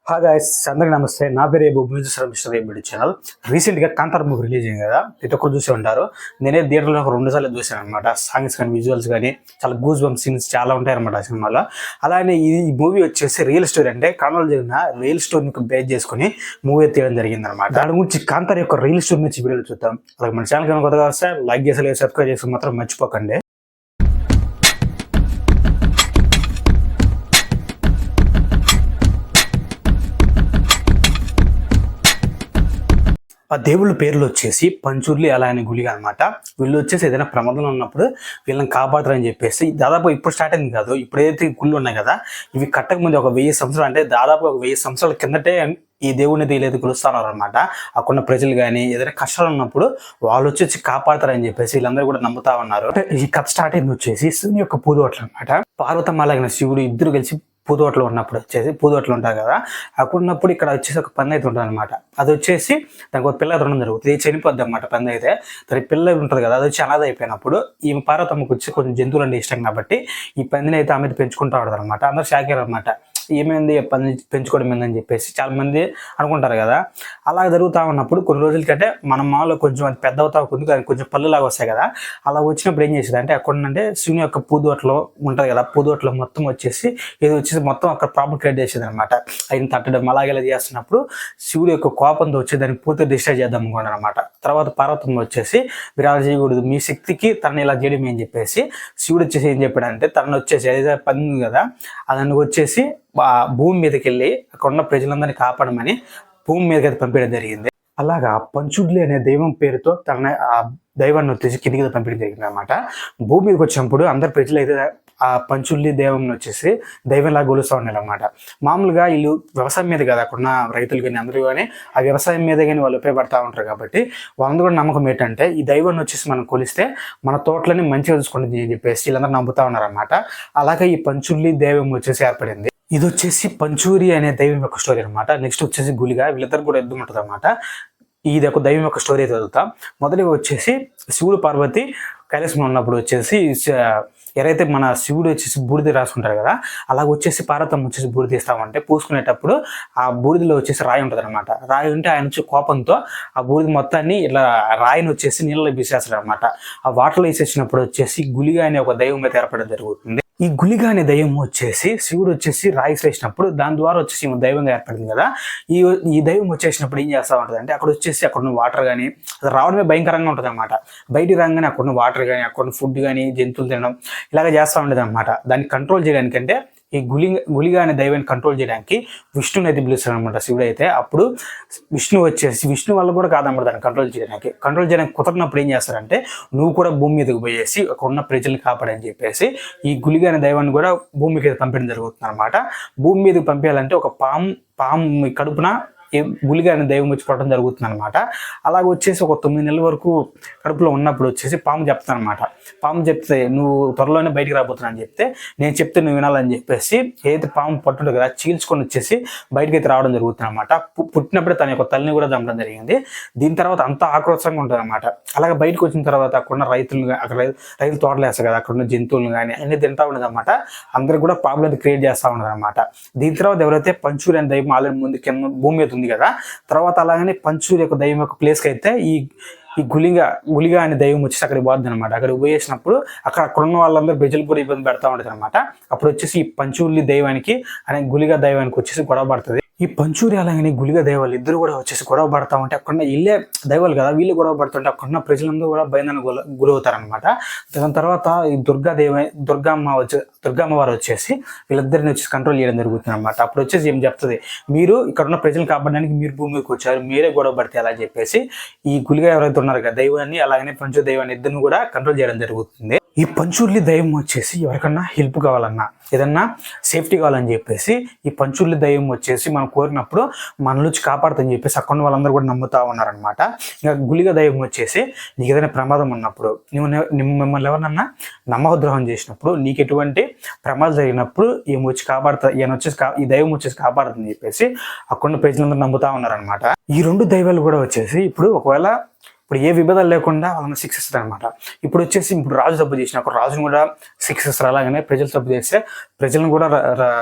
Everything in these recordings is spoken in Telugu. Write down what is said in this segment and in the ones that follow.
హాయ్ గైస్, అందరికీ నమస్తే. నా పేరు ఏబు మిస్టర్ ఏబిడి ఛానల్. రీసెంట్గా కాంతార మూవీ రిలీజ్ అయింది కదా, ప్రతి ఒక్కరు చూసి ఉంటారు. నేనే థియేటర్లో ఒక 2 సార్లు చూశాను అనమాట. సాంగ్స్ కానీ విజువల్స్ కానీ చాలా గూస్ బంప్ సీన్స్ చాలా ఉంటాయి అనమాట ఆ సినిమాలో. అలానే ఈ మూవీ వచ్చేసి రియల్ స్టోరీ, అంటే కారణాలు జరిగిన రియల్ స్టోరీని బేస్ చేసుకుని మూవీ తీయడం జరిగింది అనమాట. దాని గురించి కాంతార యొక్క రియల్ స్టోరీ నుంచి వీడియోలు చూద్దాం. అలాగే మన ఛానల్ కనుక కొత్తగా వస్తే లైక్ చేసి సబ్స్క్రైబ్ చేసి మాత్రం మర్చిపోకండి. ఆ దేవుళ్ళ పేర్లు వచ్చేసి పంచుర్లి, అలానే గులిగా అనమాట. వీళ్ళు వచ్చేసి ఏదైనా ప్రమాదంలో ఉన్నప్పుడు వీళ్ళని కాపాడతారని చెప్పేసి దాదాపు ఇప్పుడు స్టార్ట్ అయింది కాదు, ఇప్పుడు ఏదైతే గుళ్ళు ఉన్నాయి కదా, ఇవి కట్టక ముందు ఒక 1000 సంవత్సరాలు, అంటే దాదాపు ఒక 1000 సంవత్సరాల కిందటే ఈ దేవుడిని తెలియదు కొలుస్తున్నారు అనమాట. అక్కడున్న ప్రజలు కానీ ఏదైనా కష్టాలు ఉన్నప్పుడు వాళ్ళు వచ్చి కాపాడతారని చెప్పేసి వీళ్ళందరూ కూడా నమ్ముతా ఉన్నారు. ఈ కథ స్టార్ట్ అయింది వచ్చేసి శివుని యొక్క పూదోట్లు అనమాట. పార్వతమ్మ అలాగే శివుడు ఇద్దరు కలిసి పూదోట్లు ఉన్నప్పుడు వచ్చేసి, పూదోట్లు ఉంటారు కదా, అక్కడ ఉన్నప్పుడు ఇక్కడ వచ్చేసి ఒక పంది అయితే ఉంటుంది అనమాట. అది వచ్చేసి దానికి ఒక పిల్ల రుణం జరుగుతుంది, చనిపోద్ది అనమాట పంది అయితే. దాని పిల్ల ఉంటుంది కదా, అది వచ్చి అనాథ అయిపోయినప్పుడు ఈ పార్వతమ్మకు వచ్చి కొంచెం జంతువులు అంటే ఇష్టం కాబట్టి ఈ పందిని అయితే ఆమె పెంచుకుంటూ ఉంటారు అనమాట. అందరూ షాకేర్ అనమాట, ఏమైంది పంది పెంచుకోవడం ఏందని చెప్పేసి చాలా మంది అనుకుంటారు కదా. అలా జరుగుతూ ఉన్నప్పుడు కొన్ని రోజులకంటే మన మాలో కొంచెం అది పెద్ద అవుతా ఉంది, కొంచెం పళ్ళులాగా వస్తాయి కదా. అలా వచ్చినప్పుడు ఏం చేసేది అంటే అక్కడ శివుని యొక్క పూదోట్లో ఉంటుంది కదా, పూదోట్లో మొత్తం వచ్చేసి ఇది వచ్చేసి మొత్తం అక్కడ ప్రాబ్లం క్రియేట్ చేసేది అనమాట. ఆయన తట్టడం అలాగే చేస్తున్నప్పుడు శివుడు యొక్క కోపంతో వచ్చి దాన్ని పూర్తిగా డిస్ట్రాక్ట్ చేద్దాం అనుకున్నాడు అనమాట. తర్వాత పార్వతమ్మ వచ్చేసి మీరు అలా చేయకూడదు, మీ శక్తికి తనని ఇలా చేయడం అని చెప్పేసి శివుడు వచ్చేసి ఏం చెప్పాడంటే తనను వచ్చేసి ఏదైతే పంది కదా అదాన్ని వచ్చేసి భూమి మీదకి వెళ్ళి అక్కడ ఉన్న ప్రజలందరినీ కాపాడమని భూమి మీదకి అయితే పంపించడం జరిగింది. అలాగా పంచుడ్లి అనే దైవం పేరుతో తన ఆ దైవాన్ని వచ్చేసి కిందికి పంపించడం జరిగింది అనమాట. భూమి మీదకి వచ్చినప్పుడు అందరు ప్రజలు అయితే ఆ పంచుల్లి దైవం వచ్చేసి దైవంలాగా గొలుస్తూ ఉన్నారు అనమాట. మామూలుగా వీళ్ళు వ్యవసాయం మీద కదా అక్కడున్న రైతులు కానీ అందరూ కానీ ఆ వ్యవసాయం మీద కానీ వాళ్ళు ఉపయోగపడతా ఉంటారు కాబట్టి వాళ్ళందరూ కూడా నమ్మకం ఏంటంటే ఈ దైవాన్ని వచ్చేసి మనం కొలిస్తే మన తోటలని మంచిగా చూసుకుంటుంది అని చెప్పేసి వీళ్ళందరూ నమ్ముతా ఉన్నారనమాట. అలాగే ఈ పంచుల్లి దైవం వచ్చేసి ఏర్పడింది. ఇది వచ్చేసి పంచూరి అనే దైవం యొక్క స్టోరీ అనమాట. నెక్స్ట్ వచ్చేసి గులిగా, వీళ్ళిద్దరు కూడా యుద్ధం ఉంటుంది అనమాట. ఇది ఒక దైవం యొక్క స్టోరీ అయితే చదువుతాం. మొదటిగా వచ్చేసి శివుడు పార్వతి కైలాసంలో ఉన్నప్పుడు వచ్చేసి ఎవరైతే మన శివుడు వచ్చేసి బూడిద రాసుకుంటారు కదా, అలాగ వచ్చేసి పార్వతమ్మ వచ్చేసి బూడిద ఇస్తామంటే పూసుకునేటప్పుడు ఆ బూడిదలో వచ్చేసి రాయి ఉంటుంది అనమాట. రాయి ఉంటే ఆయన వచ్చి కోపంతో ఆ బూడిద మొత్తాన్ని ఇలా రాయిని వచ్చేసి నీళ్ళలో విసేస్తాడు అనమాట. ఆ వాటర్లో వేసేసినప్పుడు వచ్చేసి గులిగా అనే ఒక దైవం అయితే ఏర్పడడం జరుగుతుంది. ఈ గులిగా అనే దైవం వచ్చేసి శివుడు వచ్చేసి రాయి వేసినప్పుడు దాని ద్వారా వచ్చేసి దైవంగా ఏర్పడింది కదా. ఈ దైవం వచ్చేసినప్పుడు ఏం చేస్తూ ఉంటుంది అంటే అక్కడ వచ్చేసి అక్కడున్న వాటర్ కానీ అది రావడమే భయంకరంగా ఉంటుంది అనమాట. బయటికి రాగానే అక్కడున్న వాటర్ కానీ అక్కడున్న ఫుడ్ కానీ జంతువులు తినడం ఇలాగ చేస్తూ ఉండేది అనమాట. దాన్ని కంట్రోల్ చేయడానికంటే ఈ గులిగా అనే దైవాన్ని కంట్రోల్ చేయడానికి విష్ణుని అయితే పిలుస్తాడు అనమాట శివుడు అయితే. అప్పుడు విష్ణు వల్ల కూడా కాదన్నమాట దాన్ని కంట్రోల్ చేయడానికి కుదరనప్పుడు ఏం చేస్తారంటే నువ్వు కూడా భూమి మీదకి పోయేసి అక్కడ ఉన్న ప్రజల్ని కాపాడని చెప్పేసి ఈ గులిగా అనే దైవాన్ని కూడా భూమి మీదకి పంపించడం జరుగుతుంది అనమాట. భూమి మీదకి పంపించాలంటే ఒక పాము కడుపున గులిగా అనే దైవం వచ్చి పడడం జరుగుతుంది అనమాట. అలాగ వచ్చేసి ఒక 9 నెలల వరకు కడుపులో ఉన్నప్పుడు వచ్చేసి పాము చెప్తాను అనమాట. పాము చెప్తే నువ్వు త్వరలోనే బయటికి రాబోతున్నా అని చెప్తే నేను చెప్తే నువ్వు వినాలని చెప్పేసి ఏదైతే పాము పట్టుంటుంది కదా చీల్చుకొని వచ్చేసి బయటకి అయితే రావడం జరుగుతుంది అనమాట. పుట్టినప్పుడే తన యొక్క తల్లిని కూడా చంపడం జరిగింది. దీని తర్వాత అంతా ఆక్రోశంగా ఉంటుంది అనమాట. అలాగే బయటకు వచ్చిన తర్వాత అక్కడున్న రైతులు తోటలు వేస్తారు కదా, అక్కడున్న జంతువులు కానీ అన్ని తింటా ఉండదు అనమాట. అందరికి కూడా ప్రాబ్లం క్రియేట్ చేస్తూ ఉండదు అనమాట. దీని తర్వాత ఎవరైతే పంచూరి అనే దైవం ఆల్రెడీ ముందు కింద భూమి మీద ఉంది కదా, తర్వాత అలాగనే పంచూరి యొక్క దైవం యొక్క ప్లేస్కి అయితే ఈ గులిగా అనే దైవం వచ్చేసి అక్కడికి పోద్ది అనమాట. అక్కడికి పోయేసినప్పుడు అక్కడున్న వాళ్ళందరూ ప్రజలు కూడా ఇబ్బంది పెడతా ఉంటుంది అనమాట. అప్పుడు వచ్చేసి ఈ పంచూరి దైవానికి అనే గులిగా దైవానికి వచ్చేసి గొడవ పడుతుంది. ఈ పంచూరి అలాగని గులిగా దైవాలు ఇద్దరు కూడా వచ్చేసి గొడవ పడతా ఉంటే అక్కడ ఇల్లే దైవాలు కదా, వీళ్ళు గొడవ పడుతుంటే అక్కడున్న ప్రజలందరూ కూడా భయందని గురవుతారనమాట. దాని తర్వాత ఈ దుర్గమ్మ వారు వచ్చేసి వీళ్ళిద్దరిని వచ్చేసి కంట్రోల్ చేయడం జరుగుతుంది అనమాట. అప్పుడు వచ్చేసి ఏం చెప్తుంది, మీరు ఇక్కడ ఉన్న ప్రజలను కాపాడడానికి మీరు భూమికి వచ్చారు, మీరే గొడవ పడితే అలా చెప్పేసి ఈ గులిగా ఎవరైతే ఉన్నారు కదా దైవాన్ని అలాగనే పంచూరి దైవాన్ని ఇద్దరిని కూడా కంట్రోల్ చేయడం జరుగుతుంది. ఈ పంచూర్లి దైవం వచ్చేసి ఎవరికన్నా హెల్ప్ కావాలన్నా ఏదన్నా సేఫ్టీ కావాలని చెప్పేసి ఈ పంచూర్లి దైవం వచ్చేసి మనం కోరినప్పుడు మన నుంచి కాపాడుతుందని చెప్పేసి అక్కడ వాళ్ళందరూ కూడా నమ్ముతా ఉన్నారనమాట. ఇంకా గులిగా దైవం వచ్చేసి నీకు ఏదైనా ప్రమాదం ఉన్నప్పుడు మిమ్మల్ని ఎవరినన్నా నమ్మకద్రోహం చేసినప్పుడు నీకు ఎటువంటి ప్రమాదం జరిగినప్పుడు ఈ దైవం వచ్చేసి కాపాడుతుందని చెప్పేసి అక్కడ ప్రజలందరూ నమ్ముతా ఉన్నారనమాట. ఈ 2 దైవాలు కూడా వచ్చేసి ఇప్పుడు ఒకవేళ ఇప్పుడు ఏ విభేదాలు లేకుండా వాళ్ళని శిక్షిస్తారు అనమాట. ఇప్పుడు వచ్చేసి ఇప్పుడు రాజు తప్పు చేసిన ఒక రాజును కూడా శిక్షిస్తారు, అలాగనే ప్రజలు తప్పు చేస్తే ప్రజలను కూడా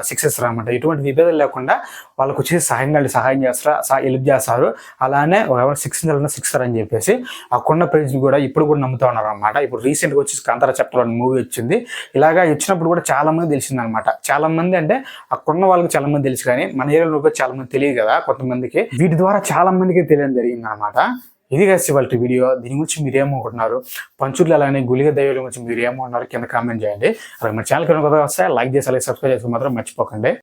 శిక్షిస్తారు అనమాట. ఎటువంటి విభేదాలు లేకుండా వాళ్ళకు వచ్చేసి సహాయం చేస్తారు, హెల్ప్ చేస్తారు. అలానే ఎవరు శిక్షించాలన్నా శిక్షిస్తారని చెప్పేసి ఆ కొండ ప్రజలు కూడా ఇప్పుడు కూడా నమ్ముతా ఉన్నారు అనమాట. ఇప్పుడు రీసెంట్గా వచ్చేసి కాంతారా చాప్టర్ 1 మూవీ వచ్చింది. ఇలాగా వచ్చినప్పుడు కూడా చాలా మంది తెలిసింది అనమాట. చాలా మంది అంటే అక్కడ ఉన్న వాళ్ళకి చాలా మంది తెలుసు, కానీ మన ఏరియాలో కూడా చాలా మంది తెలియదు కదా కొంతమందికి. వీటి ద్వారా చాలా మందికి తెలియడం జరిగింది అనమాట. ఇది కాదు వాళ్ళ వీడియో. దీని గురించి మీరు ఏమనుకుంటున్నారు? పంచుర్లు అలానే గుళిక దయ్యాల గురించి మీరు ఏమనుకుంటున్నారు కింద కామెంట్ చేయండి. అలాగే మన ఛానల్ కొత్తగా వస్తే లైక్ చేసి అలాగే సబ్స్క్రైబ్ చేసుకోవడం మాత్రం మర్చిపోకండి.